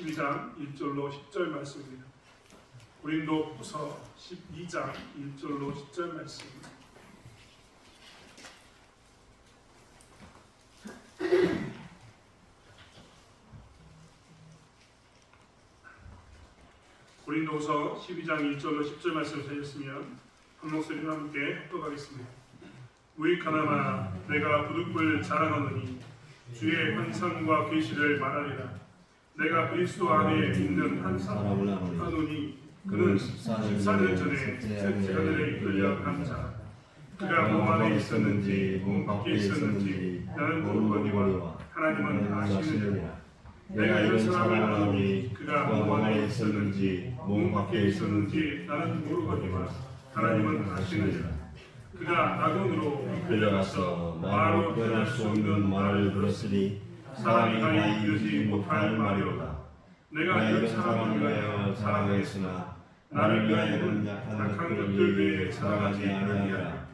12장 1절로 10절 말씀입니다. 고린도후서 12장 1절로 10절 말씀입니다. 고린도후서 12장 1절로 10절 말씀을 찾으셨으면 한 목소리로 함께 합독하겠습니다. 우익하나마 내가 부득불 자랑하노니 주의 환상과 계시를 말하리라. 내가 그리스도 안에 있는 한 사람을 하노니 그는 14년 전에 셋째 하늘에 이끌려 간 자. 그가 몸 안에 있었는지 몸 밖에 있었는지 나는 모르거니와 하나님은 아시느니라. 내가 이런 사람을 하노니 그가 몸 안에 있었는지 몸 밖에 있었는지 나는 모르거니와 하나님은 아시느니라. 그가 낙원으로 이끌려가서 말로 표현할 수 없는 말을 들었으니 사람이 다 이르지 못할 말이로다. 내가 이런 사람을 위하여 자랑하였으나 나를 위하여는 약한 것들 외에 자랑하지 아니하리라.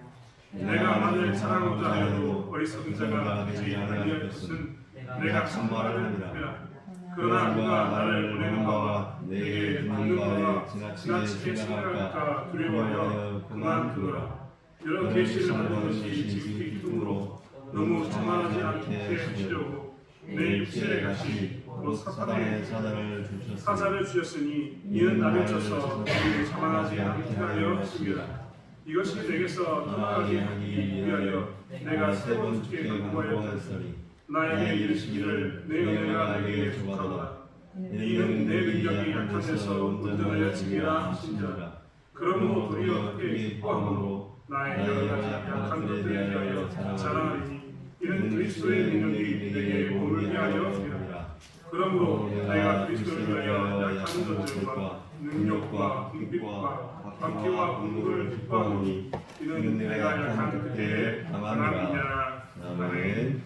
내가 만일 자랑하고자 하여도 어리석은 자가 되지 아니할 것은 내가 참말을 하니라. 그러나 누가 나를 보내는 바와 내게 듣는 바와 지나치게 생각할까 두려워하여 그만두노라. 여러 계시를 받은 것이 지극히 기쁨으로 너무 자만하지 않게 하시려고 내 육신의 가시 곧 사탄의 사자를 주셨으니 이는 나를 쳐서 너무 자만하지 않게 하려 하십니다. 이것이 내게서 떠나가게 하기 위하여 내가 세 번 주께 간구하였더니 나에게 이르시기를 내 은혜가 내게 족하도다. 이는 내 능력이 약한 데서 온전하여 지기라 하신지라. 그러므로 도리어 크게 기뻐함으로 나의 여러 가지 약한 것들에 대하여 자랑하리니 이는 그리스도의 능력이 내게 몸을 위하여 이르리라. 그러므로 내가 그리스도를 위하여 약한 것들과 능력과 궁핍과 박해와 공부를 기뻐하노니 이는 내가 약한 그때에 강함이라. 아멘.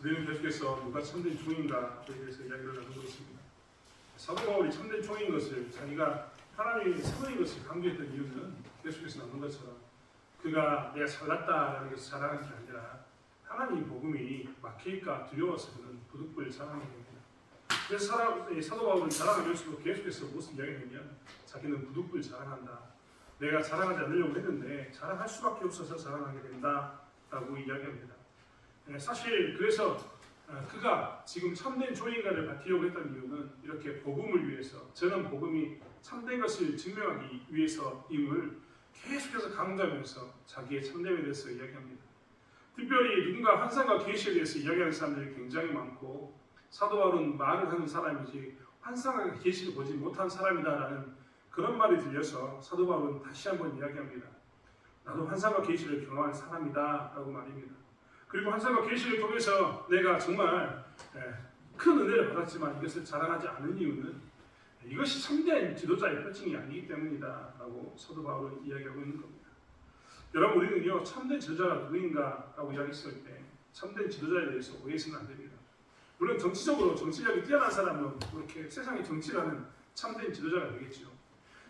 우리는 계속해서 누가 참된 종인가에 대해서 이야기를 나누고 있습니다. 사도 바울이 참된 종인 것을 자기가 하나님의 선의 것을 강조했던 이유는 계속해서 나눈 것처럼 그가 내가 잘났다라는 것을 자랑하는 게 아니라 하나님 복음이 막힐까 두려워서 그는 부득불 자랑하게 됩니다. 그래서 사도 바울은 자랑할수록 계속해서 무슨 이야기냐면 자기는 부득불 자랑한다. 내가 자랑하지 않으려고 했는데 자랑할 수밖에 없어서 자랑하게 된다라고 이야기합니다. 사실 그래서 그가 지금 참된 종인가를 밝히려고 했던 이유는 이렇게 복음을 위해서 저는 복음이 참된 것을 증명하기 위해서임을 계속해서 강조하면서 자기의 참됨에 대해서 이야기합니다. 특별히 누군가 환상과 계시에 대해서 이야기하는 사람들이 굉장히 많고 사도 바울은 말을 하는 사람이지 환상과 계시를 보지 못한 사람이다라는 그런 말이 들려서 사도 바울은 다시 한번 이야기합니다. 나도 환상과 계시를 경험한 사람이다 라고 말입니다. 그리고 환상과 계시를 통해서 내가 정말 큰 은혜를 받았지만 이것을 자랑하지 않은 이유는 이것이 참된 지도자의 특징이 아니기 때문이다 라고 사도 바울은 이야기하고 있는 겁니다. 여러분 우리는요 참된 지도자가 누구인가 라고 이야기했을 때 참된 지도자에 대해서 오해해서는 안 됩니다. 물론 정치적으로 정치력이 뛰어난 사람은 그렇게 세상의 정치라는 참된 지도자가 되겠죠.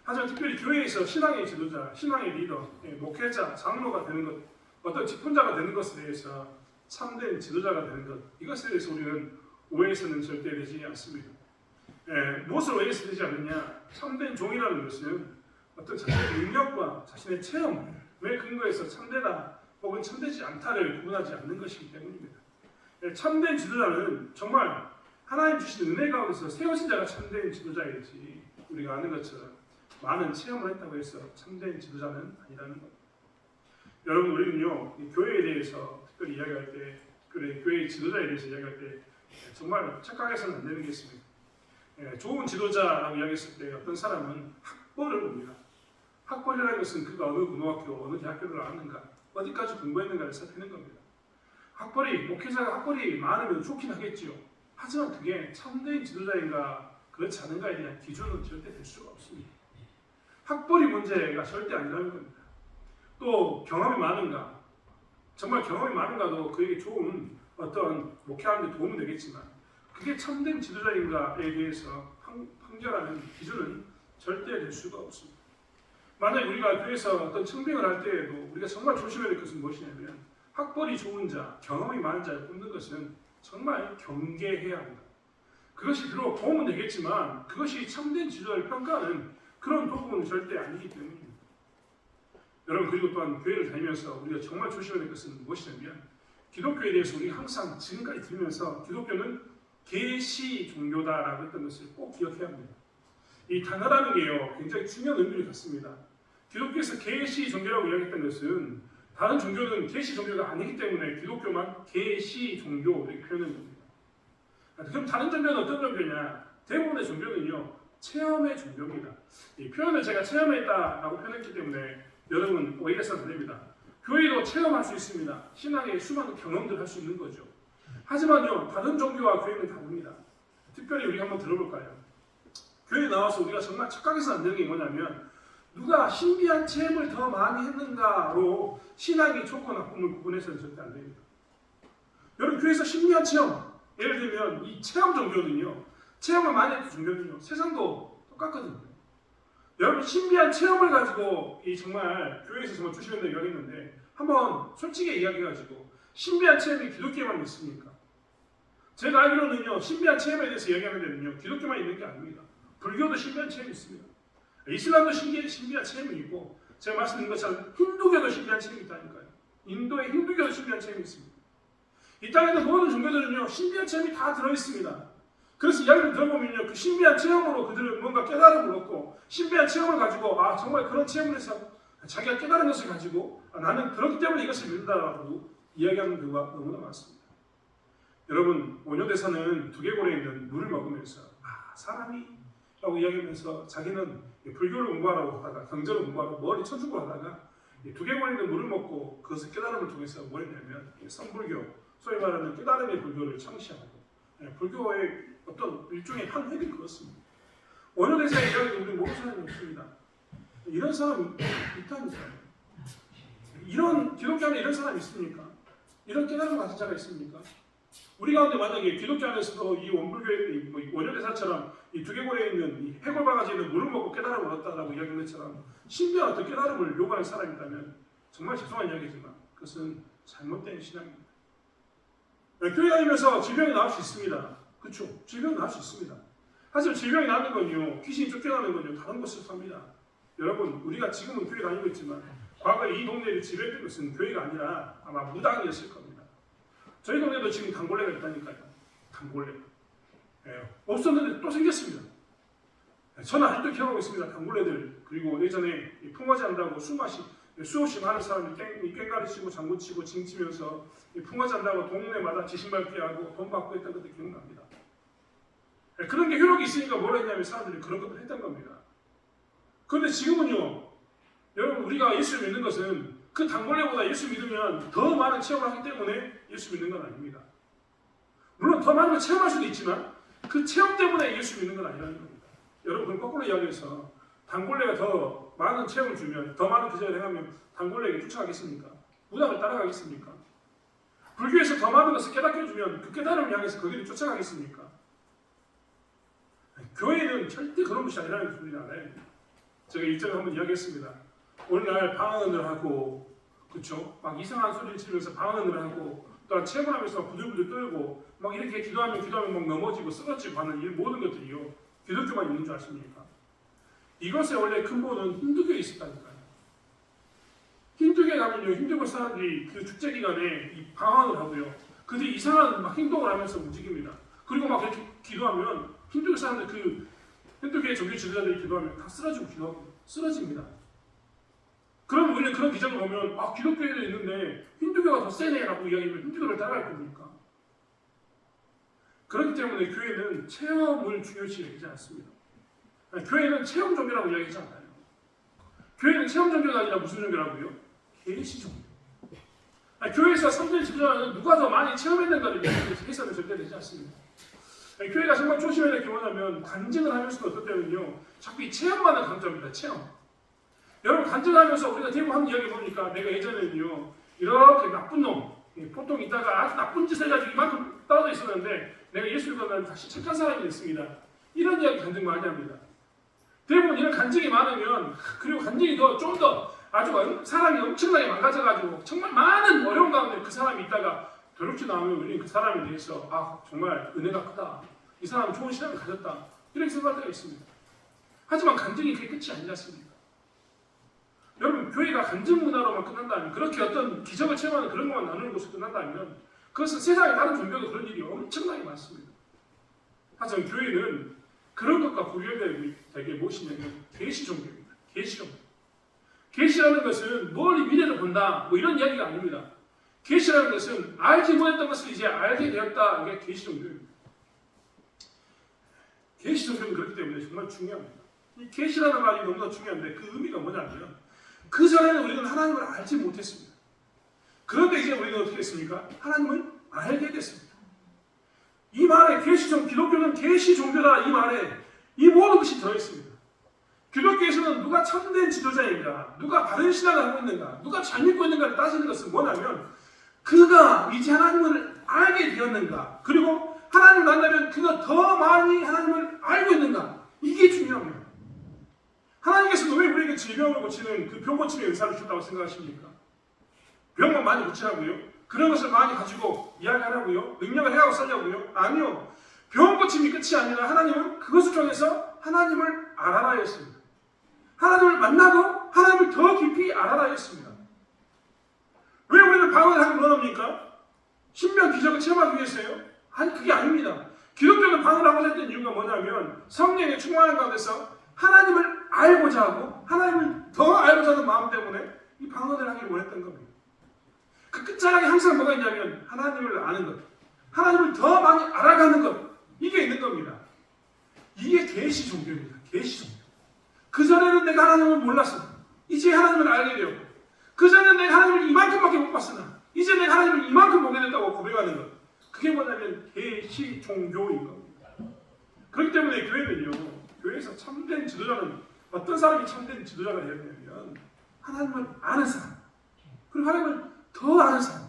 하지만 특별히 교회에서 신앙의 지도자, 신앙의 리더, 목회자, 장로가 되는 것 어떤 직분자가 되는 것에 대해서 참된 지도자가 되는 것 이것에 대해서 우리는 오해해서는 절대 되지 않습니다. 무엇을 오해해서 되지 않느냐? 참된 종이라는 것은 어떤 자신의 능력과 자신의 체험에 근거해서 참되다 혹은 참되지 않다를 구분하지 않는 것이기 때문입니다. 참된 지도자는 정말 하나님 주신 은혜 가운데서 세워진 자가 참된 지도자이지 우리가 아는 것처럼 많은 체험을 했다고 해서 참된 지도자는 아니라는 겁니다. 여러분 우리는요 교회에 대해서 특별히 이야기할 때 교회의 지도자에 대해서 이야기할 때 정말 착각해서는 안 되는 게 있습니다. 좋은 지도자라고 이야기했을 때 어떤 사람은 학벌을 봅니다. 학벌이라는 것은 그가 어느 고등학교, 어느 대학교를 나왔는가, 어디까지 공부했는가를 살피는 겁니다. 목회자가 학벌이 많으면 좋긴 하겠지요. 하지만 그게 참된 지도자인가 그렇지 않은가에 대한 기준은 절대 될 수가 없습니다. 학벌이 문제가 절대 아니라는 겁니다. 또 경험이 많은가, 정말 경험이 많은가도 그에게 좋은 어떤 목회하는 데 도움이 되겠지만 그게 참된 지도자인가에 대해서 판결하는 기준은 절대 될 수가 없습니다. 만약 우리가 교회에서 어떤 청빙을 할 때에도 우리가 정말 조심해야 될 것은 무엇이냐면 학벌이 좋은 자, 경험이 많은 자를 뽑는 것은 정말 경계해야 합니다. 그것이 비록 도움은 되겠지만 그것이 참된 지도자를 평가하는 그런 도구는 절대 아니기 때문입니다. 여러분, 그리고 또한 교회를 다니면서 우리가 정말 조심해야 될 것은 무엇이냐면, 기독교에 대해서 우리가 항상 지금까지 들으면서 기독교는 계시 종교다라고 했던 것을 꼭 기억해야 합니다. 이 단어라는 게요, 굉장히 중요한 의미를 갖습니다. 기독교에서 계시 종교라고 이야기했던 것은 다른 종교는 계시 종교가 아니기 때문에 기독교만 계시 종교 이렇게 표현하는 겁니다. 그럼 다른 종교는 어떤 종교냐? 대부분의 종교는요, 체험의 종교입니다. 이 표현을 제가 체험했다라고 표현했기 때문에 여러분 오해해서는 안 됩니다. 교회도 체험할 수 있습니다. 신앙의 수많은 경험들을 할 수 있는 거죠. 하지만요, 다른 종교와 교회는 다릅니다. 특별히 우리가 한번 들어볼까요? 교회에 나와서 우리가 정말 착각해서는 안 되는 게 뭐냐면, 누가 신비한 체험을 더 많이 했는가로 신앙의 좋고 나쁨을 구분해서는 절대 안 됩니다. 여러분, 교회에서 신비한 체험, 예를 들면 이 체험 종교는요, 체험을 많이 했던 종교는요, 세상도 똑같거든요. 여러분, 신비한 체험을 가지고 이 정말 교회에서 정말 조심해야 된다고 이야기했는데, 한번 솔직히 이야기해가지고 신비한 체험이 기독교에만 있습니까? 제가 알기로는요, 신비한 체험에 대해서 이야기하는 데는요, 기독교만 있는 게 아닙니다. 불교도 신비한 체험이 있습니다. 이슬람도 신비한 체험이 있고, 제가 말씀드린 것처럼 힌두교도 신비한 체험이 있다니까요. 인도의 힌두교도 신비한 체험이 있습니다. 이 땅에 있는 모든 종교들은요, 신비한 체험이 다 들어있습니다. 그래서 이야기를 들어보면요, 그 신비한 체험으로 그들은 뭔가 깨달음을 얻고, 신비한 체험을 가지고 정말 그런 체험을 해서 자기가 깨달은 것을 가지고 나는 그렇기 때문에 이것을 믿는다라고 이야기하는 경우가 너무나 많습니다. 여러분, 오뇨대사는 두개골에 있는 물을 먹으면서 사람이 라고 이야기하면서 자기는 불교를 공부하라고 하다가 경전을 공부하라고 머리 천중을 하다가 두개골에 있는 물을 먹고 그것을 깨달음을 통해서 뭘 했냐면 성불교, 소위 말하는 깨달음의 불교를 창시하고 불교의 어떤 일종의 한 획을 그었습니다. 오뇨대사의 이야기도 우리 모르는 사람이 없습니다. 이런 사람이 있다니까요. 이런 기독교 안에 이런 사람이 있습니까? 이런 깨달음을 가진 자가 있습니까? 우리 가운데 만약에 기독교 안에서도 이 원불교의 원효대사처럼 이 두개골에 있는 이 해골 바가지에 있는 물을 먹고 깨달음을 얻었다라고 이야기한 것처럼 신비한 어떤 깨달음을 요구하는 사람이 있다면 정말 죄송한 이야기지만 그것은 잘못된 신앙입니다. 교회 다니면서 질병이 나올 수 있습니다. 그렇죠? 질병이 나올 수 있습니다. 하지만 질병이 나는 건요, 귀신이 쫓겨나는 건요, 다른 것을 합니다. 여러분, 우리가 지금은 교회 다니고 있지만 과거에 이 동네를 지배했던 것은 교회가 아니라 아마 무당이었을 겁니다. 저희 동네도 지금 단골레가 있다니까요. 단골레. 없었는데 또 생겼습니다. 저는 아직도 기억하고 있습니다. 단골레들. 그리고 예전에 풍화제 한다고 수없이 많은 사람이 깽가리 치고 장구 치고 징 치면서 풍화제 한다고 동네마다 지신발 피하고 돈 받고 했던 것도 기억납니다. 그런 게 효력이 있으니까 뭐라 했냐면 사람들이 그런 것들 했던 겁니다. 그런데 지금은요, 여러분, 우리가 예수를 믿는 것은 그 단골레보다 예수 믿으면 더 많은 체험을 하기 때문에 예수 믿는 건 아닙니다. 물론 더 많은 걸 체험할 수도 있지만 그 체험 때문에 예수 믿는 건 아니라는 겁니다. 여러분, 그럼 거꾸로 이야기해서 단골레가 더 많은 체험을 주면, 더 많은 기적을 행하면 단골레에게 쫓아가겠습니까? 무당을 따라가겠습니까? 불교에서 더 많은 것을 깨닫게 해주면 그 깨달음을 향해서 그 길을 쫓아가겠습니까? 교회는 절대 그런 것이 아니라는 것을 우리가 알아야 됩니다. 제가 일전에 한번 이야기했습니다. 오늘날 방언을 하고, 그쵸? 막 이상한 소리를 치면서 방언을 하고, 또한 체험하면서 부들부들 떨고, 막 이렇게 기도하면 막 넘어지고 쓰러지고 하는 이 모든 것들이요, 기독교만 있는 줄 아십니까? 이것의 원래 근본은 힌두교에 있었다니까요. 힌두교에 가면요, 힌두교 사람들이 그 축제 기간에 이 방언을 하고요, 그들이 이상한 막 행동을 하면서 움직입니다. 그리고 막 이렇게 기도하면 힌두교 사람들, 그 힌두교의 종교 지도자들이 기도하면 다 쓰러지고 기도하고 쓰러집니다. 그럼 우리는 그런 기적을 보면 기독교에도 있는데 힌두교가 더 세네라고 이야기하면 힌두교를 따라갈 겁니까? 그렇기 때문에 교회는 체험을 중요시 여기지 않습니다. 교회는 체험 종교라고 이야기하지 않아요. 교회는 체험 종교가 아니라 무슨 종교라고요? 계시 종교. 교회에서 성전 지도자는 누가 더 많이 체험했는가를 해서는 절대 되지 않습니다. 교회가 정말 조심해야 될 게 뭐냐면 간증을 하면서도 어떨 때는요, 자꾸 이 체험만을 강조합니다. 체험. 여러분, 간증하면서 우리가 대부분 하는 이야기 보니까 내가 예전에는요, 이렇게 나쁜 놈, 보통 있다가 아주 나쁜 짓을 해가지고 이만큼 떨어져 있었는데 내가 예수를 만나면 다시 착한 사람이 됐습니다. 이런 이야기 간증 많이 합니다. 대부분 이런 간증이 많으면, 그리고 간증이 좀 더 아주 사람이 엄청나게 망가져가지고 정말 많은 어려운 가운데 그 사람이 있다가 도둑질 나오면 우리는 그 사람에 대해서 정말 은혜가 크다, 이 사람은 좋은 신앙을 가졌다. 이렇게 생각할 때가 있습니다. 하지만 간증이 그게 끝이 아니지 않습니까? 여러분, 교회가 간증 문화로만 끝난다면, 그렇게 어떤 기적을 체험하는 그런 것만 나누는 곳으로 끝난다면, 그것은 세상의 다른 종교도 그런 일이 엄청나게 많습니다. 하지만 교회는 그런 것과 구별되게 무엇이냐면 계시 종교입니다. 계시 종교. 계시라는 것은 멀리 미래를 본다, 뭐 이런 이야기가 아닙니다. 계시라는 것은 알지 못했던 것을 이제 알게 되었다. 이게 계시 종교입니다. 계시 종교는 그렇기 때문에 정말 중요합니다. 이 계시라는 말이 너무나 중요한데 그 의미가 뭐냐면 그 전에는 우리는 하나님을 알지 못했습니다. 그런데 이제 우리는 어떻게 했습니까? 하나님을 알게 됐습니다. 이 말에 기독교는 계시 종교다. 이 말에 이 모든 것이 들어있습니다. 기독교에서는 누가 참된 지도자인가, 누가 바른 신앙을 하고 있는가, 누가 잘 믿고 있는가를 따지는 것은 뭐냐면 그가 이제 하나님을 알게 되었는가, 그리고 하나님을 만나면 그가 더 많이 하나님을 알고 있는가, 이게 중요합니다. 하나님께서는 왜 우리에게 질병을 고치는 그 병 고침의 은사를 주셨다고 생각하십니까? 병만 많이 고치라고요? 그런 것을 많이 가지고 이야기하라고요? 능력을 해가고 살려고요? 아니요. 병 고침이 끝이 아니라 하나님은 그것을 통해서 하나님을 알아라 했습니다. 하나님을 만나고 하나님을 더 깊이 알아라 했습니다. 왜 우리는 방언을 하기 원합니까? 신명 기적을 체험하기 위해서요? 아니, 그게 아닙니다. 기독교는 방언을 하고자 했던 이유가 뭐냐면 성령의 충만한 가운데서 하나님을 알고자 하고 하나님을 더 알고자 하는 마음 때문에 이 방언을 하기를 원했던 겁니다. 그 끝자락에 항상 뭐가 있냐면 하나님을 아는 것, 하나님을 더 많이 알아가는 것, 이게 있는 겁니다. 이게 계시 종교입니다. 계시 종교. 그전에는 내가 하나님을 몰랐어. 이제 하나님을 알게 되었고, 그전에는 내가 하나님을 이만큼밖에 못 봤으나 이제 내가 하나님을 이만큼 보게 됐다고 고백하는 것, 그게 뭐냐면 계시 종교인 겁니다. 그렇기 때문에 교회는요, 교회에서 참된 지도자는 어떤 사람이 참된 지도자가 되어야 되냐면 하나님을 아는 사람, 그리고 하나님을 더 아는 사람,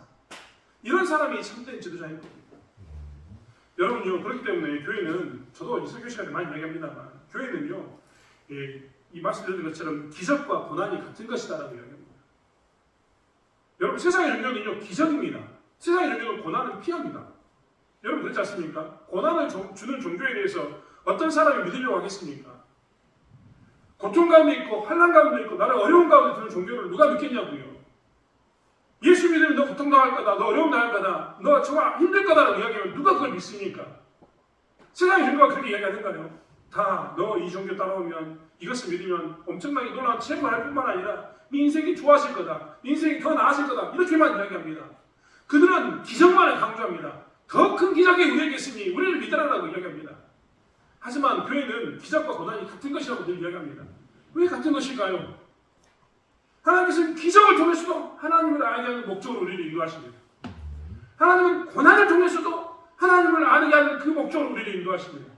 이런 사람이 참된 지도자인 겁니다. 여러분요, 그렇기 때문에 교회는, 저도 설교 시간에 많이 이야기합니다만, 교회는요, 이 말씀드린 것처럼 기적과 고난이 같은 것이다라고 이야기합니다. 여러분, 세상의 종교는요, 기적입니다. 세상의 종교는 고난을 피합니다. 여러분, 그렇지 않습니까? 고난을 주는 종교에 대해서 어떤 사람이 믿으려고 하겠습니까? 고통 가운데 있고 환난 가운데 있고 나를 어려운 가운데 두는 종교를 누가 믿겠냐고요. 예수 믿으면 너 고통당할 거다, 너 어려움 당할 거다, 너 정말 힘들 거다라고 이야기하면 누가 그걸 믿습니까? 세상의 종교가 그렇게 이야기하는가요? 다 너 이 종교 따라오면, 이것을 믿으면 엄청나게 놀라운 체험을 할 뿐만 아니라 네 인생이 좋아질 거다, 네 인생이 더 나아질 거다, 이렇게만 이야기합니다. 그들은 기적만을 강조합니다. 더 큰 기적이 우리에게 있으니 우리를 믿으라라고 이야기합니다. 하지만 교회는 기적과 고난이 같은 것이라고 늘 이야기합니다. 왜 같은 것일까요? 하나님께서는 기적을 통해서도 하나님을 알게 하는 목적으로 우리를 인도하십니다. 하나님은 고난을 통해서도 하나님을 알게 하는 그 목적으로 우리를 인도하십니다.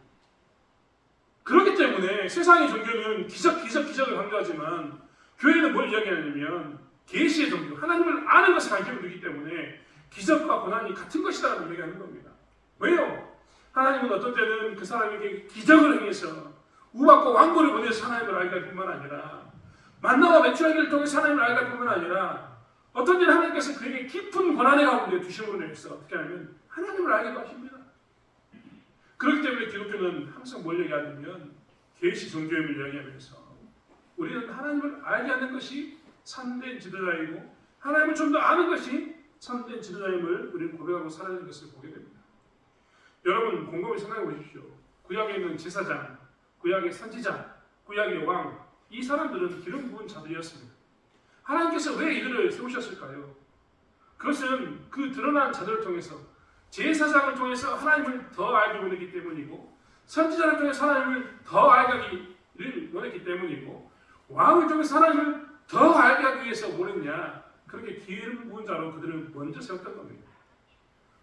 그렇기 때문에 세상의 종교는 기적을 강조하지만 교회는 뭘 이야기하냐면 계시의 종교, 하나님을 아는 것을 강조하고 있기 때문에 기적과 고난이 같은 것이라고 얘기하는 겁니다. 왜요? 하나님은 어떤 때는 그 사람에게 기적을 행해서 우박과 왕고를 보내서 하나님을 알게 할 뿐만 아니라 만나와 매출하기를 통해서 하나님을 알게 할 뿐만 아니라 어떤 때는 하나님께서 그에게 깊은 고난의 가운데 두심으로 내서 어떻게 하냐면 하나님을 알게도 하십니다. 그렇기 때문에 기독교는 항상 뭘 얘기하냐면 계시 종교임을 이야기하면서 우리는 하나님을 알게 하는 것이 참된 지도자이고 하나님을 좀 더 아는 것이 참된 지도자임을 우리는 고백하고 살아야 하는 것을 보게 됩니다. 여러분, 곰곰이 생각해 보십시오. 구약에 있는 제사장, 구약의 선지자, 구약의 왕, 이 사람들은 기름 부은 자들이었습니다. 하나님께서 왜 이들을 세우셨을까요? 그것은 그 드러난 자들을 통해서, 제사장을 통해서 하나님을 더 알게 원했기 때문이고, 선지자를 통해서 하나님을 더 알게 하기를 원했기 때문이고, 왕을 통해서 하나님을 더 알게 하기 위해서 뭘 했냐? 그렇게 기름 부은 자로 그들을 먼저 세웠던 겁니다.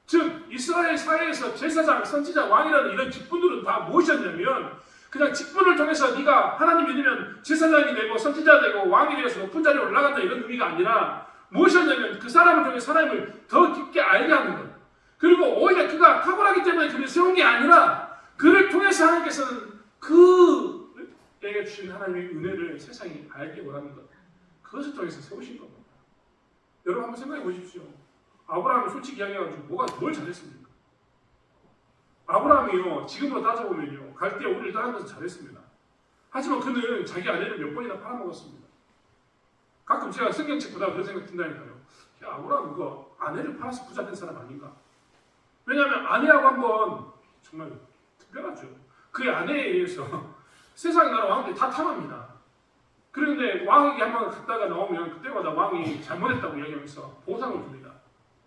즉 이스라엘 사회에서 제사장, 선지자, 왕이라는 이런 직분들은 다 무엇이었냐면 그냥 직분을 통해서 네가 하나님 믿으면 제사장이 되고 선지자가 되고 왕이 되어서 높은 자리에 올라간다, 이런 의미가 아니라 무엇이었냐면 그 사람을 통해서 하나님을 더 깊게 알게 하는 것, 그리고 오히려 그가 탁월하기 때문에 그를 세운 게 아니라 그를 통해서 하나님께서는 그에게 주신 하나님의 은혜를 세상이 알게 원하는 것, 그것을 통해서 세우신 겁니다. 여러분 한번 생각해 보십시오. 아브라함이 솔직히 이야기해가지고 뭘 잘했습니까? 아브라함이요, 지금으로 따져보면요, 갈대아 우리를 떠난 것은 잘했습니다. 하지만 그는 자기 아내를 몇 번이나 팔아먹었습니다. 가끔 제가 성경책 보다가 그런 생각 든다니까요. 야, 아브라함 그거 아내를 팔아서 부자 된 사람 아닌가? 왜냐하면 아내하고 한번 정말 특별하죠. 그 아내에 의해서 세상 나라 왕들이 다 탐합니다. 그런데 왕에게 한번 갔다가 나오면 그때마다 왕이 잘못했다고 이야기하면서 보상을 줍니다.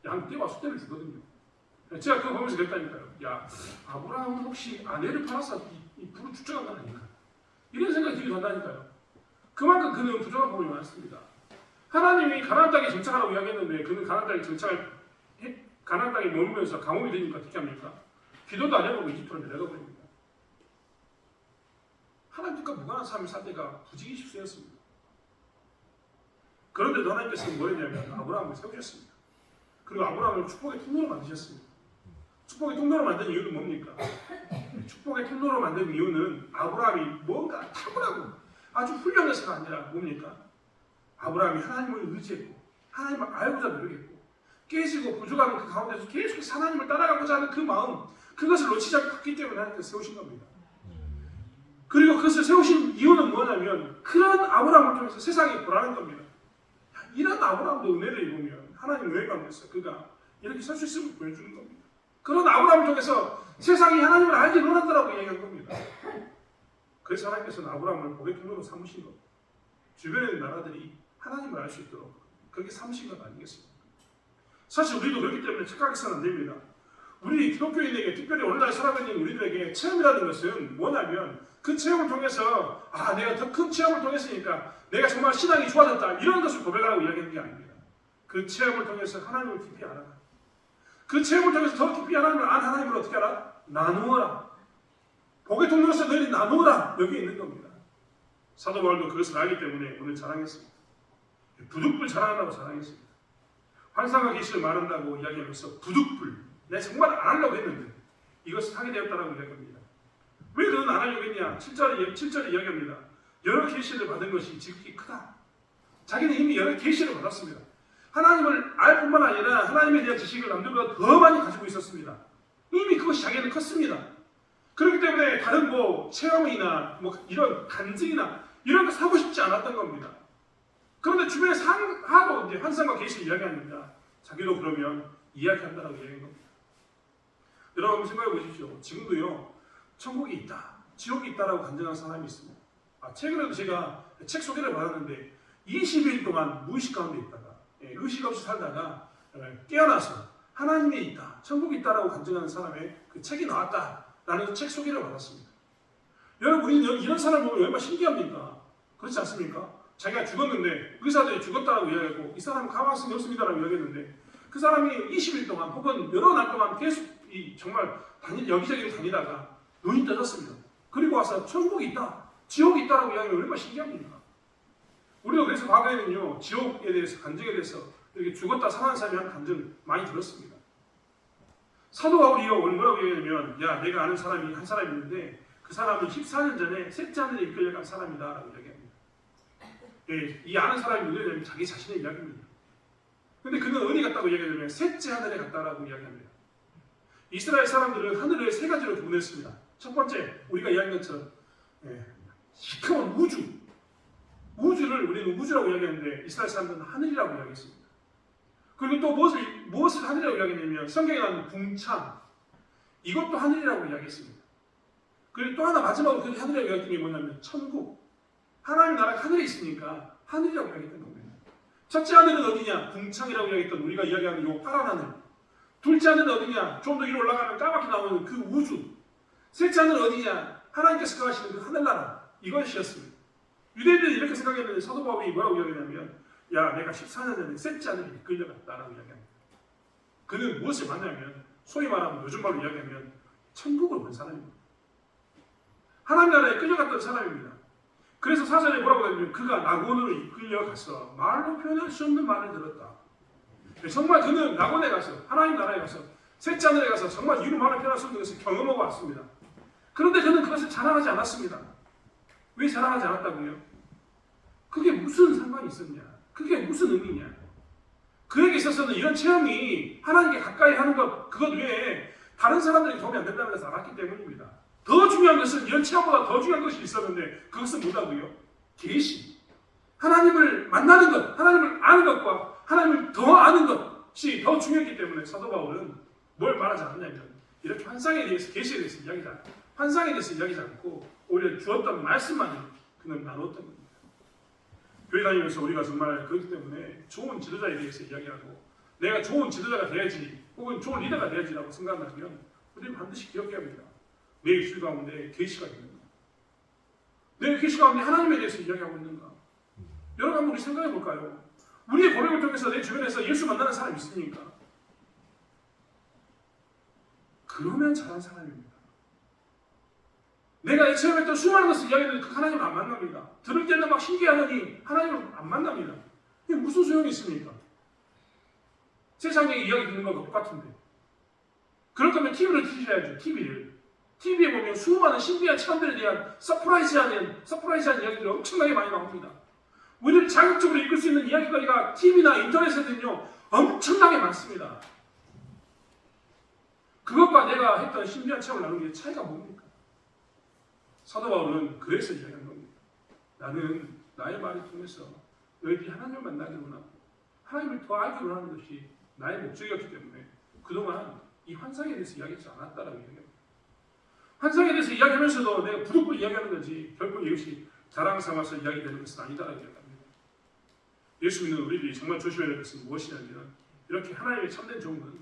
양떼와 수떼를 주거든요. 제가 그거 보면서 그랬다니까요. 야, 아브라함은 혹시 아내를 팔아서 이 부를 축적한 건 아닌가? 이런 생각이 들기도 한다니까요. 그만큼 그는 부족한 부분이 많습니다. 하나님이 가나안 땅에 정착하라고 이야기했는데 그는 가나안 땅에 가나안 땅에 머물면서 감옥이 되니까 어떻게 합니까? 기도도 안 해보고 이집트로 내려가 버립니다. 하나님과 무관한 삶을 살 때가 부지기 쉽수였습니다. 그런데도 하나님께서는 뭐 했냐면 아브라함을 세우셨습니다. 그리고 아브라함을 축복의 통로로 만드셨습니다. 축복의 통로로 만든 이유는 뭡니까? 축복의 통로로 만든 이유는 아브라함이 뭔가 탁월하고 아주 훌륭해서가 아니라 뭡니까? 아브라함이 하나님을 의지했고 하나님을 알고자 노력했고 깨지고 부족한 그 가운데서 계속해서 하나님을 따라가고자 하는 그 마음, 그것을 놓치지 않고 갔기 때문에 하나님께서 세우신 겁니다. 그리고 그것을 세우신 이유는 뭐냐면 그런 아브라함을 통해서 세상이 보라는 겁니다. 이런 아브라함도 은혜를 입으면 하나님 은혜 가운데서 그가 이렇게 설 수 있음을 보여주는 겁니다. 그런 아브라함을 통해서 세상이 하나님을 알지 못한다라고 얘기한 겁니다. 그래서 하나님께서는 아브라함을 복의 통로로 삼으신 겁니다. 주변에 있는 나라들이 하나님을 알 수 있도록 그렇게 삼으신 것 아니겠습니까? 사실 우리도 그렇기 때문에 착각해서는 안 됩니다. 우리 기독교인에게, 특별히 오늘날 살아가고 있는 우리들에게 체험이라는 것은 뭐냐면 그 체험을 통해서 내가 더 큰 체험을 통했으니까 내가 정말 신앙이 좋아졌다 이런 것을 고백하라고 이야기하는 게 아닙니다. 그 체험을 통해서 하나님을 깊이 알아라. 그 체험을 통해서 더 깊이 하나님을 안 하나님을 어떻게 알아? 나누어라. 복의 통로로서 너희 나누어라. 여기에 있는 겁니다. 사도 바울도 그것을 알기 때문에 오늘 자랑했습니다. 부득불 자랑한다고 자랑했습니다. 환상과 계시를 말한다고 이야기하면서 부득불 내가 정말 안 하려고 했는데 이것을 하게 되었다라고 이야기합니다. 왜 그는 안 하려고 했냐? 7절에 이야기합니다. 여러 계시를 받은 것이 지극히 크다. 자기는 이미 여러 계시를 받았습니다. 하나님을 알 뿐만 아니라 하나님에 대한 지식을 남들보다 더 많이 가지고 있었습니다. 이미 그것이 자기는 컸습니다. 그렇기 때문에 다른 체험이나 이런 간증이나 이런 거 사고 싶지 않았던 겁니다. 그런데 주변에 하도 이제 환상과 계시를 이야기하니까 자기도 그러면 이야기한다라고 이야기한 겁니다. 여러분 생각해 보십시오. 지금도요 천국이 있다, 지옥이 있다라고 간증하는 사람이 있습니다. 최근에도 제가 책 소개를 받았는데 20일 동안 무의식 가운데 있다가 의식 없이 살다가 깨어나서 하나님이 있다, 천국이 있다라고 간증하는 사람의 그 책이 나왔다라는 책 소개를 받았습니다. 여러분 우리는 이런 사람을 보면 얼마나 신기합니까? 그렇지 않습니까? 자기가 죽었는데 의사들이 죽었다라고 이야기하고 이 사람은 가망성이 없습니다라고 이야기했는데 그 사람이 20일 동안 혹은 여러 날 동안 계속 정말 여기저기를 다니다가 눈이 떠졌습니다. 그리고 와서 천국이 있다, 지옥이 있다라고 이야기하면 얼마나 신기합니까? 우리가 그래서 과거에는요 지옥에 대해서, 간증에 대해서 이렇게 죽었다 살아난 사람이 하는 간증 많이 들었습니다. 사도 바울이요 오늘 뭐라고 얘기하냐면 내가 아는 사람이 한 사람이 있는데 그 사람은 14년 전에 셋째 하늘에 이끌려간 사람이다 라고 이야기합니다. 이 아는 사람이 누구냐면 자기 자신의 이야기입니다. 근데 그는 어디 갔다고 이야기하냐면 셋째 하늘에 갔다라고 이야기합니다. 이스라엘 사람들은 하늘을 세 가지로 구분했습니다. 첫 번째, 우리가 이야기한 것처럼 시커먼 우주를 우리는 우주라고 이야기하는데 이스라엘 사람들은 하늘이라고 이야기했습니다. 그리고 또 무엇을 하늘이라고 이야기했냐면 성경에 나오는 궁창, 이것도 하늘이라고 이야기했습니다. 그리고 또 하나 마지막으로 그 하늘이라고 이야기했던 게 뭐냐면 천국, 하나님 나라가 하늘에 있으니까 하늘이라고 이야기했던 겁니다. 첫째 하늘은 어디냐? 궁창이라고 이야기했던 우리가 이야기하는 요 파란 하늘. 둘째 하늘은 어디냐? 좀 더 위로 올라가면 까맣게 나오는 그 우주. 셋째 하늘은 어디냐? 하나님께서 거하시는 그 하늘나라. 이것이었습니다. 유대인들이 이렇게 생각했는데 사도 바울이 뭐라고 이야기하냐면 내가 14년 전에 셋째 하늘에 이끌려갔다라고 이야기합니다. 그는 무엇을 봤냐면 소위 말하면 요즘 말로 이야기하면 천국을 본 사람입니다. 하나님 나라에 끌려갔던 사람입니다. 그래서 사전에 뭐라고 하냐면 그가 낙원으로 이끌려가서 말로 표현할 수 없는 말을 들었다. 정말 그는 낙원에 가서 하나님 나라에 가서 셋째 하늘에 가서 정말 이루 말로 표현할 수 없는 것을 경험하고 왔습니다. 그런데 그는 그것을 자랑하지 않았습니다. 왜 자랑하지 않았다고요? 그게 무슨 상관이 있었냐? 그게 무슨 의미냐? 그에게 있어서는 이런 체험이 하나님께 가까이 하는 것, 그것 외에 다른 사람들이 도움이 안 된다는 것을 알았기 때문입니다. 더 중요한 것은 이런 체험보다 더 중요한 것이 있었는데 그것은 뭐라고요? 계시. 하나님을 만나는 것, 하나님을 아는 것과 하나님을 더 아는 것이 더 중요했기 때문에 사도 바울은 뭘 말하지 않느냐면 이렇게 환상에 대해서, 계시에 대해서 이야기하지 않고 환상에 대해서 이야기하지 않고 오히려 주었던 말씀만 그는 나눴던 겁니다. 교회 다니면서 우리가 정말 그렇기 때문에 좋은 지도자에 대해서 이야기하고 내가 좋은 지도자가 돼야지 혹은 좋은 리더가 돼야지라고 생각한다면 우리는 반드시 기억해야 합니다. 내 입술 가운데 계시가 있는가? 내 계시 가운데 하나님에 대해서 이야기하고 있는가? 여러분 한번 우리 생각해 볼까요? 우리의 고백을 통해서 내 주변에서 예수 만나는 사람이 있습니까? 그러면 잘한 사람입니다. 내가 체험했던 수많은 것을 이야기하는데 그 하나님을 안 만납니다. 들을 때는 막 신기하더니 하나님을 안 만납니다. 이게 무슨 소용이 있습니까? 세상에 이야기 듣는 것과 똑같은데. 그럴 거면 TV를 틀으셔야죠. TV에 보면 수많은 신비한 체험들에 대한 서프라이즈한 이야기들이 엄청나게 많이 나옵니다. 우리를 자극적으로 이끌 수 있는 이야기거리가 TV나 인터넷에는요 엄청나게 많습니다. 그것과 내가 했던 신비한 체험을 나누는 게 차이가 뭡니까? 사도 바울은 그래서 이야기한 겁니다. 나는 나의 말을 통해서 너희들이 하나님을 만나기 원하고 하나님을 더 알기 원하는 것이 나의 목적이었기 때문에 그동안 이 환상에 대해서 이야기하지 않았다라고 이야기합니다. 환상에 대해서 이야기하면서도 내가 부득불 이야기하는 거지 결코 이것이 자랑 삼아서 이야기되는 것은 아니다라고 이야기합니다. 예수 믿는 우리들이 정말 조심해야 될 것은 무엇이냐면 이렇게 하나님의 참된 종은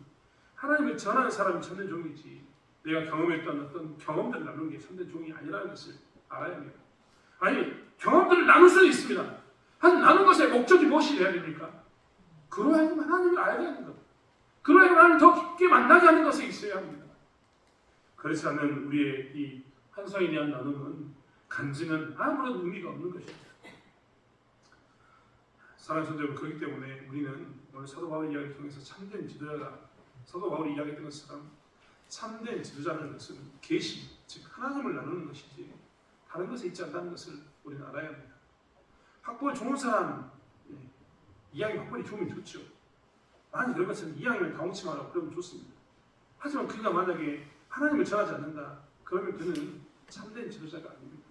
하나님을 전하는 사람이 참된 종이지 내가 경험했던 어떤 경험들을 나누는 게 참된 종이 아니라는 것을 알아야 합니다. 아니 경험들을 나눌 수는 있습니다. 하지만 나눈 것의 목적이 무엇이 되어야 됩니까? 그로 하여금 하나님을 알게 하는 것, 그로 하여금 하나님을 더 깊게 만나게 하는 것이 있어야 합니다. 그렇지 않은 우리의 이 환상에 대한 나눔은 간증은 아무런 의미가 없는 것입니다. 사랑하는 성도 여러분, 그렇기 때문에 우리는 오늘 사도 바울 이야기를 통해서 참된 지도자가 사도 바울이 이야기했던 것처럼 참된 지도자라는 것은 계시, 즉 하나님을 나누는 것이지 다른 것에 있지 않다는 것을 우리는 알아야 합니다. 학벌 좋은 사람, 이왕이 학벌이 좋으면 좋죠. 만약 그런 것은 이왕이면 가공치 마라 그러면 좋습니다. 하지만 그가 만약에 하나님을 전하지 않는다, 그러면 그는 참된 지도자가 아닙니다.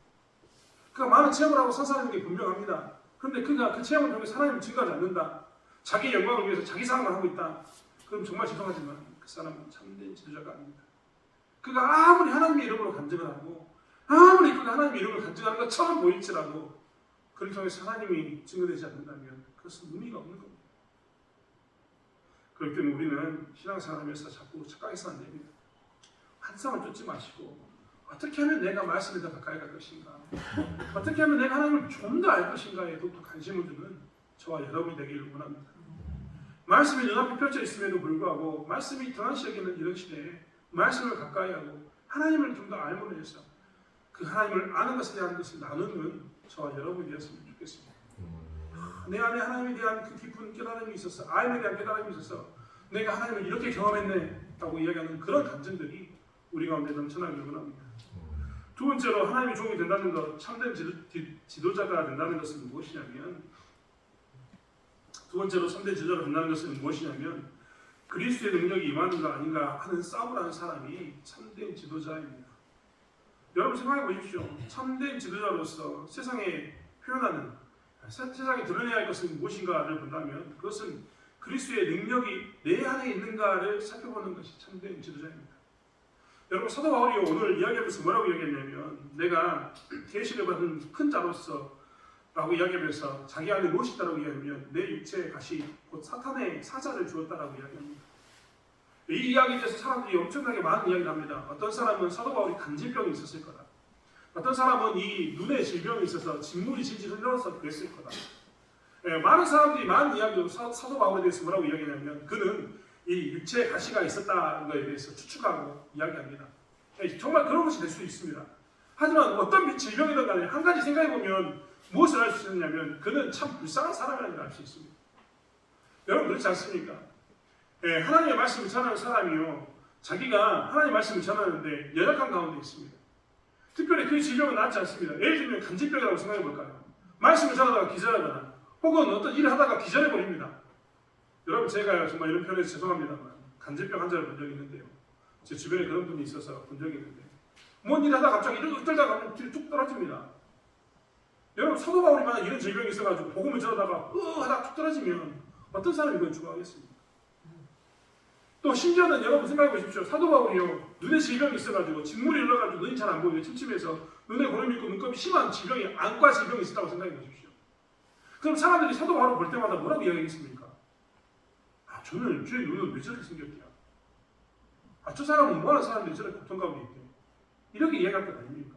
그가 많은 체험을 하고 선사하는 게 분명합니다. 그런데 그가 그 체험을 통해서 하나님을 증거하지 않는다, 자기 영광을 위해서 자기 사랑을 하고 있다, 그럼 정말 죄송하지만 그 사람은 참된 지도자가 아닙니다. 그가 아무리 하나님의 이름으로 간증을 하고 아무리 그가 하나님의 이름을 간증하는 것처럼 보일지라도 그를 통해서 하나님이 증거되지 않는다면 그것은 의미가 없는 겁니다. 그렇기 때문에 우리는 신앙생활하면서 자꾸 착각해서 안 됩니다. 환상을 쫓지 마시고 어떻게 하면 내가 말씀에 더 가까이 갈 것인가, 어떻게 하면 내가 하나님을 좀 더 알 것인가에 더욱더 관심을 두는 저와 여러분이 되기를 원합니다. 말씀이 눈앞에 펼쳐 있음에도 불구하고 말씀이 등한시 여기는 이런 시대에 말씀을 가까이 하고 하나님을 좀 더 알므로 해서 그 하나님을 아는 것에 대한 것을 나누는 저와 여러분이 되었으면 좋겠습니다. 내 안에 하나님에 대한 그 깊은 깨달음이 있어서, 알에 대한 깨달음이 있어서 내가 하나님을 이렇게 경험했네 라고 이야기하는 그런 감정들이 우리 가운데 넘쳐나길 원합니다. 두 번째로 하나님의 종이 된다는 것, 참된 지도자가 된다는 것은 무엇이냐면, 두 번째로 참된 지도자가 된다는 것은 무엇이냐면 그리스도의 능력이 임하는가 아닌가 하는 싸움을 하는 사람이 참된 지도자입니다. 여러분 생각해 보십시오. 참된 지도자로서 세상에 표현하는, 세상에 드러내야 할 것은 무엇인가를 본다면 그것은 그리스도의 능력이 내 안에 있는가를 살펴보는 것이 참된 지도자입니다. 여러분 사도 바울이 오늘 이야기하면서 뭐라고 이야기했냐면, 내가 계시를 받은 큰 자로서 라고 이야기하면서 자기 안에 무엇이 있다고 이야기하면 내 육체의 가시, 곧 사탄의 사자를 주었다라고 이야기합니다. 이 이야기에 대해서 사람들이 엄청나게 많은 이야기를 합니다. 어떤 사람은 사도 바울이 간질병이 있었을 거다, 어떤 사람은 이 눈의 질병이 있어서 진물이 질질 흘러서 그랬을 거다. 많은 사람들이 많은 이야기로 사도 바울에 대해서 뭐라고 이야기하냐면 그는 이 육체의 가시가 있었다는 것에 대해서 추측하고 이야기합니다. 정말 그런 것이 될 수 있습니다. 하지만 어떤 질병이든 간에 한 가지 생각해보면 무엇을 알 수 있느냐면 그는 참 불쌍한 사람이라는 걸 알 수 있습니다. 여러분 그렇지 않습니까? 하나님의 말씀을 전하는 사람이요, 자기가 하나님의 말씀을 전하는데 연약한 가운데 있습니다. 특별히 그 질병은 낫지 않습니다. 예를 들면 간질병이라고 생각해볼까요? 말씀을 전하다가 기절하거나 혹은 어떤 일을 하다가 기절해버립니다. 여러분 제가 정말 이런 표현에서 죄송합니다만 간질병 환자를 본 적이 있는데요, 제 주변에 그런 분이 있어서 본 적이 있는데 뭔 일 하다가 갑자기 이러고 떨다가 가면 뒤로 쭉 떨어집니다. 여러분 사도 바울이만 이런 질병이 있어가지고 복음을 전하다가 하다가 쭉 떨어지면 어떤 사람이 그걸 좋아하겠습니까? 또 심지어는 여러분 생각해 보십시오. 사도 바울이요 눈에 질병이 있어가지고 진물이 흘러가지고 눈이 잘 안 보이고 침침해서 눈에 고름이 있고 눈곱이 심한 질병이 안과 질병이 있었다고 생각해 보십시오. 그럼 사람들이 사도 바울을 볼 때마다 뭐라고 이야기하겠습니까? 아 저는 제 눈은 왜 저렇게 생겼대요? 아 저 사람은 뭐하는 사람들이 저렇게 고통 가운데 있대? 이렇게 이야기할 것 아닙니까?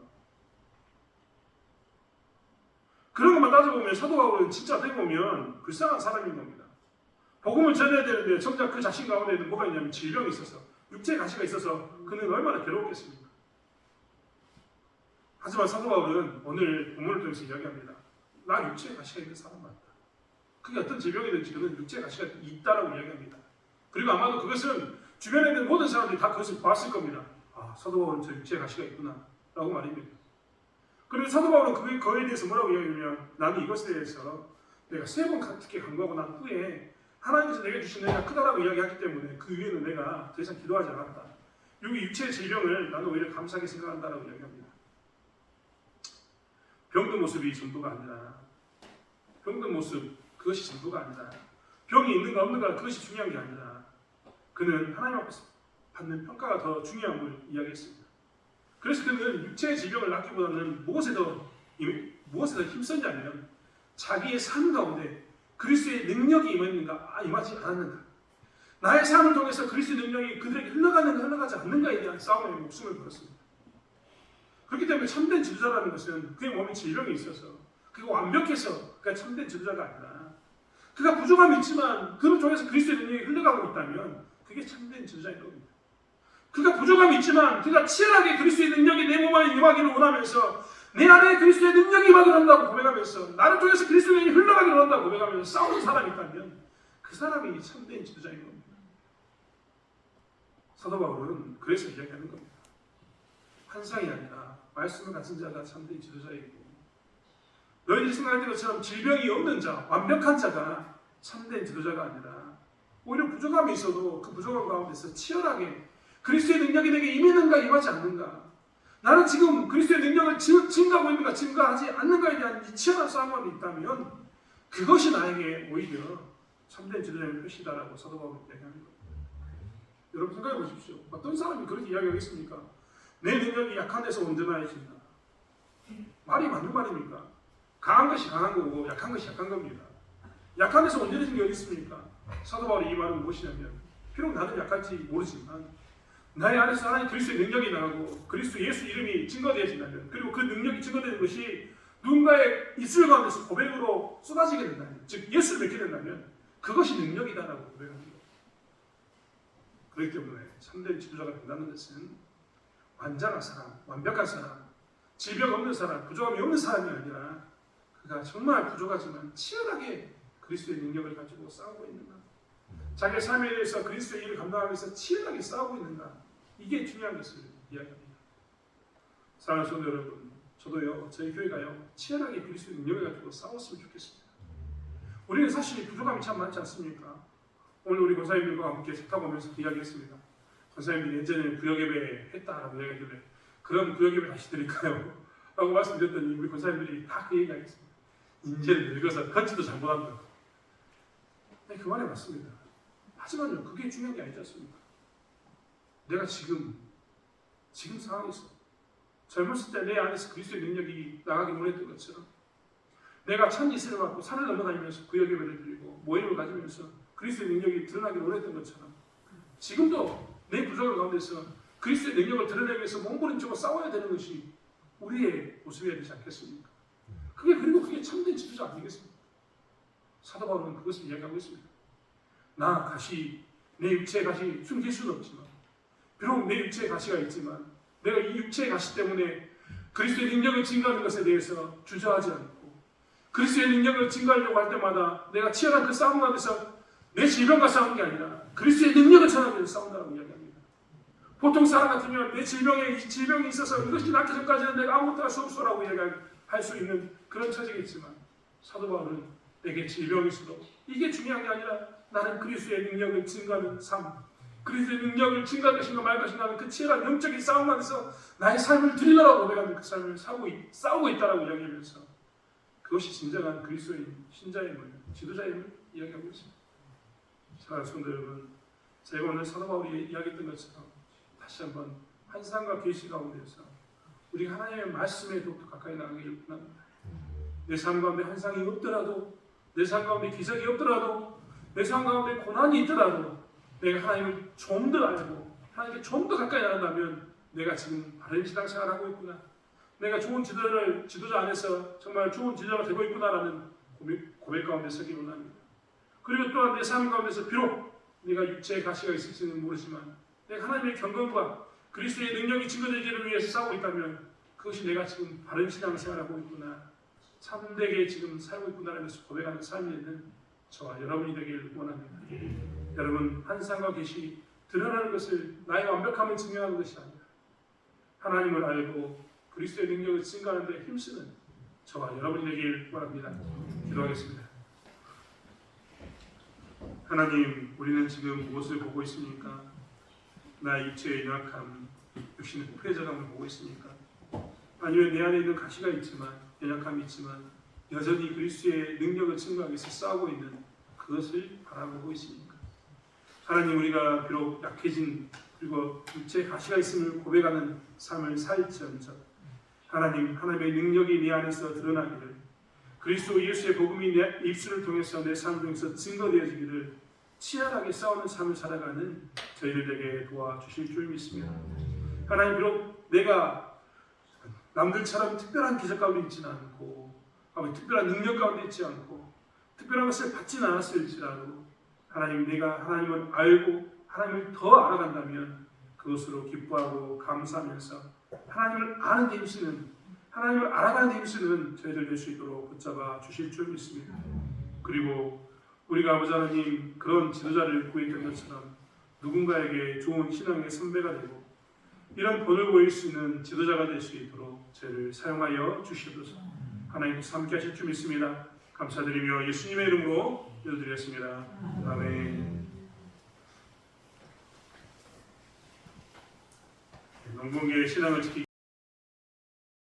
그런 것만 따져보면 사도 바울은 진짜 어떻게 보면 불쌍한 사람인 겁니다. 복음을 전해야 되는데 정작 그 자신 가운데에는 뭐가 있냐면 질병이 있어서 육체의 가시가 있어서 그는 얼마나 괴로웠겠습니까? 하지만 사도 바울은 오늘 본문을 통해서 이야기합니다. 나 육체의 가시가 있는 사람 맞다. 그게 어떤 질병이든지 그는 육체의 가시가 있다라고 이야기합니다. 그리고 아마도 그것은 주변에 있는 모든 사람들이 다 그것을 봤을 겁니다. 아 사도 바울은 저 육체의 가시가 있구나 라고 말입니다. 그리고 사도 바울은 그거에 대해서 뭐라고 이야기하냐면 나는 이것에 대해서 내가 3번 특히 간구하고 난 후에 하나님께서 내게 주신 은혜가 크다라고 이야기하기 때문에 그 위에는 내가 더 이상 기도하지 않았다. 여기 육체의 질병을 나는 오히려 감사하게 생각한다라고 이야기합니다. 병든 모습이 전부가 아니라 병든 모습 그것이 전부가 아니라 병이 있는가 없는가 그것이 중요한 게 아니라 그는 하나님 앞에서 받는 평가가 더 중요함을 이야기했습니다. 그래서 그는 육체의 질병을 낫기보다는 무엇에 더 힘썼냐면 자기의 삶 가운데 그리스도의 능력이 임하지 않았는가, 나의 삶을 통해서 그리스도의 능력이 그들에게 흘러가는가 흘러가지 않는가에 대한 싸움에 목숨을 걸었습니다. 그렇기 때문에 참된 지도자라는 것은 그의 몸에 질병이 있어서 그가 완벽해서 그가 참된 지도자가 아니라 그가 부족함이 있지만 그를 통해서 그리스도의 능력이 흘러가고 있다면 그게 참된 지도자인 겁니다. 그가 부족함이 있지만 그가 치열하게 그리스도의 능력이 내 몸 안에 임하기를 원하면서 내 안에 그리스도의 능력이 임하기를 원한다고 고백하면서 나를 통해서 그리스도의 능력이 흘러가기를 원한다고 고백하면서 싸우는 사람이 있다면 그 사람이 참된 지도자인 겁니다. 사도 바울은 그래서 이야기하는 겁니다. 환상이 아니라 말씀을 가진 자가 참된 지도자이고 너희들이 생각하는 것처럼 질병이 없는 자, 완벽한 자가 참된 지도자가 아니라 오히려 부족함이 있어도 그 부족함 가운데서 치열하게 그리스도의 능력이 내게 임했는가 임하지 않는가, 나는 지금 그리스도의 능력을 증가하고 있는가 증가하지 않는가에 대한 이 치열한 싸움이 있다면 그것이 나에게 오히려 참된 지도자의 표시다라고 사도 바울은 이야기하는 겁니다. 여러분 생각해 보십시오. 어떤 사람이 그렇게 이야기하겠습니까? 내 능력이 약한 데서 온전하여진다. 말이 맞는 말입니까? 강한 것이 강한 거고 약한 것이 약한 겁니다. 약한 데서 온전해진 게 어디 있습니까? 사도 바울의 이 말은 무엇이냐면 비록 나는 약할지 모르지만 나의 안에서 하나님 그리스도의 능력이 나가고 그리스도 예수 이름이 증거되어진다면 그리고 그 능력이 증거되는 것이 누군가의 입술 가운데서 고백으로 쏟아지게 된다면 즉 예수를 믿게 된다면 그것이 능력이다라고 고백합니다. 그렇기 때문에 참된 지도자가 된다는 것은 완전한 사람, 완벽한 사람, 질병 없는 사람, 부족함이 없는 사람이 아니라 그가 정말 부족하지만 치열하게 그리스도의 능력을 가지고 싸우고 있는가, 자기의 삶에 대해서 그리스도의 일을 감당하기 위해서 치열하게 싸우고 있는가, 이게 중요한 것을 이야기합니다. 사랑하는 성도 여러분, 저도요, 저희 교회가요 치열하게 그리스도의 능력을 가지고 싸웠으면 좋겠습니다. 우리는 사실 부족함이 참 많지 않습니까? 오늘 우리 권사님들과 함께 책탁 오면서 이야기했습니다. 권사님들이 예전에 구역예배 했다라고 이야기하길래 그럼 구역예배 다시 드릴까요? 라고 말씀드렸더니 우리 권사님들이 다 그 얘기하겠습니다. 이제는 늙어서 걷지도 잘 못한다. 네, 그 말이 맞습니다. 하지만요, 그게 중요한 게 아니지 않습니까? 내가 지금 상황에서 젊었을 때 내 안에서 그리스도의 능력이 나가기 원했던 것처럼 내가 참 이슬을 받고 산을 넘어다니면서 구역 예배를 드리고 모임을 가지면서 그리스도의 능력이 드러나기 원했던 것처럼 지금도 내 부족함 가운데서 그리스도의 능력을 드러내기 위해서 몸부림치고 싸워야 되는 것이 우리의 모습이어야 되지 않겠습니까? 그게 참된 지도자 아니겠습니까? 사도 바울은 그것을 이야기하고 있습니다. 나 가시, 내 육체의 가시 숨길 수는 없지만 비록 내 육체의 가시가 있지만 내가 이 육체의 가시 때문에 그리스도의 능력을 증거하는 것에 대해서 주저하지 않고 그리스도의 능력을 증거하려고 할 때마다 내가 치열한 그 싸움 가운데서 내 질병과 싸우는 게 아니라 그리스도의 능력을 전하기 위해서 싸운다고 이야기합니다. 보통 사람 같으면 내 질병이 있어서 이것이 낫기 전까지는 내가 아무것도 할 수 없어라고 이야기할 수 있는 그런 처지겠지만 사도 바울은 내게 질병이 있어도 이게 중요한 게 아니라 나는 그리스도의 능력을 증거하는 삶, 그리스도의 능력을 증가할 것인가 말 것인가 하는 그 치열한 영적인 싸움 안에서 나의 삶을 드리려고 고백하는 그 삶을 싸우고 있다라고 이야기하면서 그것이 진정한 그리스도인 신자의 물, 지도자의 물 이야기하고 있습니다. 사랑하는 성도 여러분, 제가 오늘 사도 바울이 이야기했던 것처럼 다시 한번 환상과 계시 가운데서 우리가 하나님의 말씀에 더욱더 가까이 나가기를 원합니다. 내 삶 가운데 환상이 없더라도, 내 삶 가운데 기적이 없더라도, 내 삶 가운데 고난이 있더라도 내가 하나님을 좀 더 알고 하나님께 좀 더 가까이 나간다면 내가 지금 바른 신앙생활을 하고 있구나, 내가 좋은 지도자 안에서 정말 좋은 지도자가 되고 있구나라는 고백 가운데 서기 원합니다. 그리고 또한 내 삶 가운데서 비록 내가 육체의 가시가 있을지는 모르지만 내가 하나님의 경건과 그리스도의 능력이 증거되기를 위해서 싸우고 있다면 그것이 내가 지금 바른 신앙생활을 하고 있구나, 참되게 지금 살고 있구나라면서 고백하는 삶이 있는 저와 여러분이 되길 원합니다. 여러분, 환상과 계시 드러나는 것을 나의 완벽함을 증명하는 것이 아니라 하나님을 알고 그리스도의 능력을 증가하는 데 힘쓰는 저와 여러분이 되길 원합니다. 기도하겠습니다. 하나님, 우리는 지금 무엇을 보고 있습니까? 나의 육체의 연약함, 육신의 부패자감을 보고 있습니까? 아니면 내 안에 있는 가시가 있지만, 연약함이 있지만 여전히 그리스도의 능력을 증거하기 위해서 싸우고 있는 그것을 바라보고 있습니까? 하나님, 우리가 비록 약해진 그리고 육체의 가시가 있음을 고백하는 삶을 살지언정 하나님, 하나님의 능력이 내 안에서 드러나기를, 그리스도 예수의 복음이 내 입술을 통해서 내 삶 중에서 증거되어지기를 치열하게 싸우는 삶을 살아가는 저희들에게 도와주실 줄 믿습니다. 하나님, 비록 내가 남들처럼 특별한 기적 가운데 있지는 않고 특별한 능력 가운데 있지 않고 특별한 것을 받지는 않았을지라도 하나님, 내가 하나님을 알고 하나님을 더 알아간다면 그것으로 기뻐하고 감사하면서 하나님을 아는 데 힘쓰는, 하나님을 알아가는 데 힘쓰는 저희들 될 수 있도록 붙잡아 주실 줄 믿습니다. 그리고 우리가 아버지 하나님, 그런 지도자를 구했던 것처럼 누군가에게 좋은 신앙의 선배가 되고 이런 본을 보일 수 있는 지도자가 될 수 있도록 저희를 사용하여 주시옵소서. 하나님께서 함께 하실 줄 믿습니다. 감사드리며 예수님의 이름으로 기도드리겠습니다. 아멘. 농번기의 신앙을 지키기